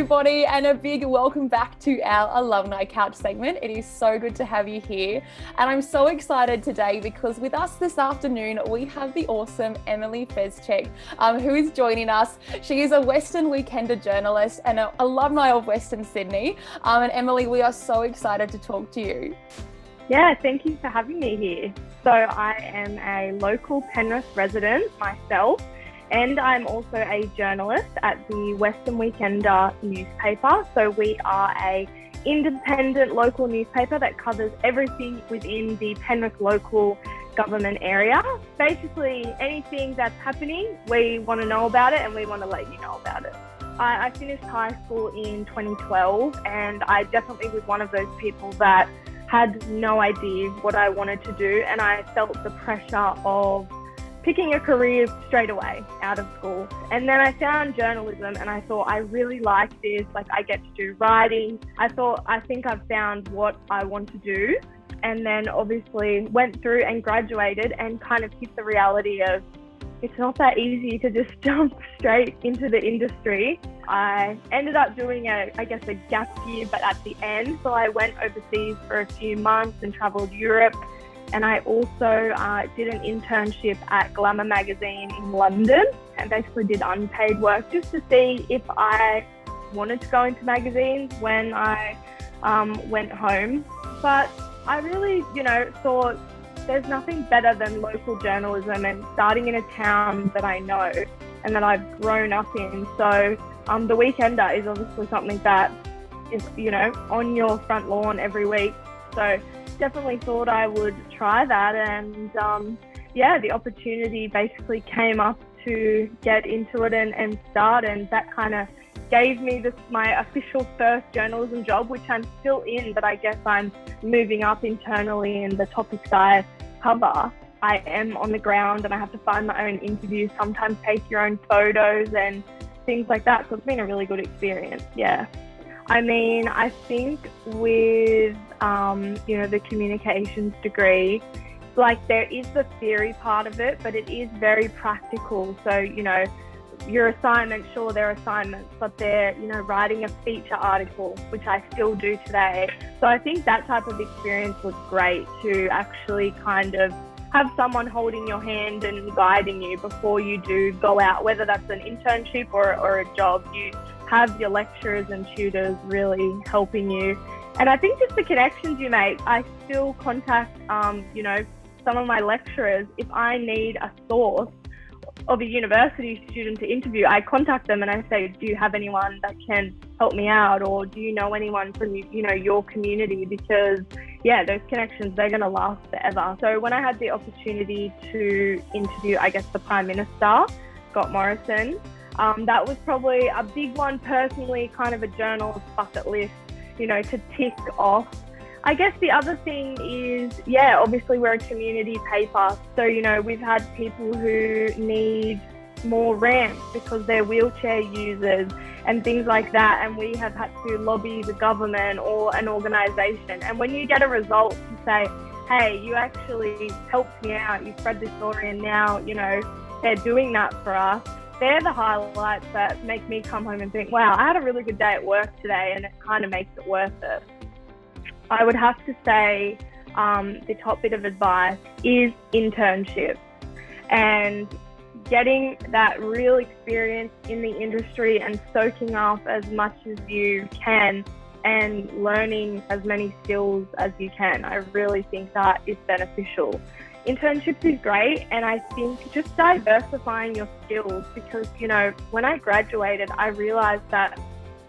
everybody, and a big welcome back to our Alumni Couch segment. It is so good to have you here, and I'm so excited today because with us this afternoon we have the awesome Emily Feszczuk, who is joining us. She is a Western Weekender journalist and an alumni of Western Sydney. And Emily, we are so excited to talk to you. Yeah, thank you for having me here. So I am a local Penrith resident myself, and I'm also a journalist at the Western Weekender newspaper. So we are a independent local newspaper that covers everything within the Penrith local government area. Basically, anything that's happening, we want to know about it and we want to let you know about it. I finished high school in 2012, and I definitely was one of those people that had no idea what I wanted to do, and I felt the pressure of picking a career straight away out of school. And then I found journalism and I thought, I really like this. Like, I get to do writing. I think I've found what I want to do. And then obviously went through and graduated and kind of hit the reality of it's not that easy to just jump straight into the industry. I ended up doing a gap year, but at the end. So I went overseas for a few months and traveled Europe. And I also did an internship at Glamour magazine in London and basically did unpaid work just to see if I wanted to go into magazines when I went home. But I really, thought there's nothing better than local journalism and starting in a town that I know and that I've grown up in. So the Weekender is obviously something that is, on your front lawn every week. So definitely thought I would try that, and the opportunity basically came up to get into it and start, and that kind of gave me my official first journalism job, which I'm still in, but I guess I'm moving up internally in the topics I cover. I am on the ground and I have to find my own interviews, sometimes take your own photos and things like that, so it's been a really good experience. I mean, I think with, the communications degree, like there is the theory part of it, but it is very practical. So, your assignments, sure, they're assignments, but they're, writing a feature article, which I still do today. So I think that type of experience was great to actually kind of have someone holding your hand and guiding you before you do go out, whether that's an internship or a job. You have your lecturers and tutors really helping you. And I think just the connections you make, I still contact, some of my lecturers. If I need a source of a university student to interview, I contact them and I say, do you have anyone that can help me out? Or do you know anyone from, your community? Because those connections, they're going to last forever. So when I had the opportunity to interview, the Prime Minister, Scott Morrison, that was probably a big one personally, kind of a journalist bucket list, to tick off. I guess the other thing is, obviously we're a community paper. So, we've had people who need more ramps because they're wheelchair users and things like that. And we have had to lobby the government or an organisation. And when you get a result to say, hey, you actually helped me out, you spread this story, and now, they're doing that for us. They're the highlights that make me come home and think, wow, I had a really good day at work today, and it kind of makes it worth it. I would have to say the top bit of advice is internships and getting that real experience in the industry and soaking up as much as you can and learning as many skills as you can. I really think that is beneficial. Internships is great, and I think just diversifying your skills, because, when I graduated, I realized that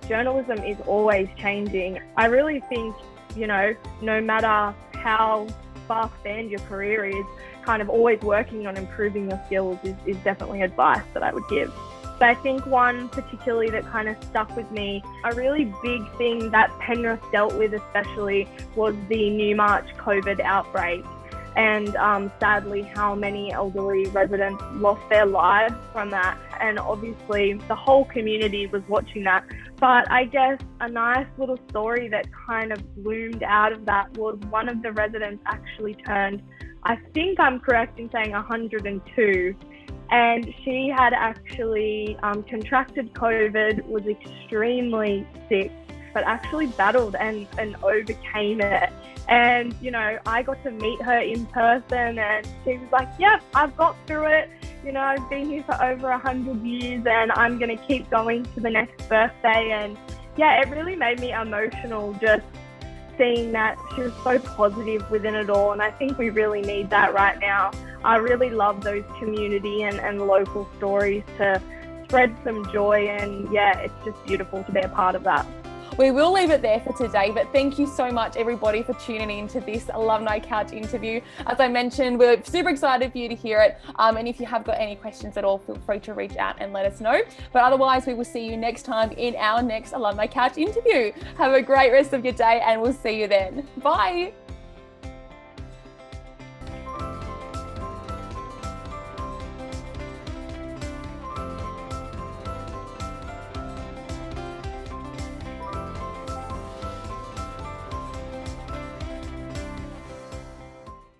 journalism is always changing. I really think, no matter how far-spanned your career is, kind of always working on improving your skills is definitely advice that I would give. But I think one particularly that kind of stuck with me, a really big thing that Penrith dealt with especially, was the New March COVID outbreak. And sadly, how many elderly residents lost their lives from that. And obviously, the whole community was watching that. But I guess a nice little story that kind of bloomed out of that was one of the residents actually turned, I think I'm correct in saying 102, and she had actually contracted COVID, was extremely sick, but actually battled and overcame it. And, you know, I got to meet her in person, and she was like, yep, I've got through it. You know, I've been here for over 100 years and I'm going to keep going to the next birthday. And yeah, it really made me emotional just seeing that she was so positive within it all. And I think we really need that right now. I really love those community and local stories to spread some joy. And yeah, it's just beautiful to be a part of that. We will leave it there for today, but thank you so much, everybody, for tuning in to this Alumni Couch interview. As I mentioned, we're super excited for you to hear it. And if you have got any questions at all, feel free to reach out and let us know. But otherwise, we will see you next time in our next Alumni Couch interview. Have a great rest of your day, and we'll see you then. Bye.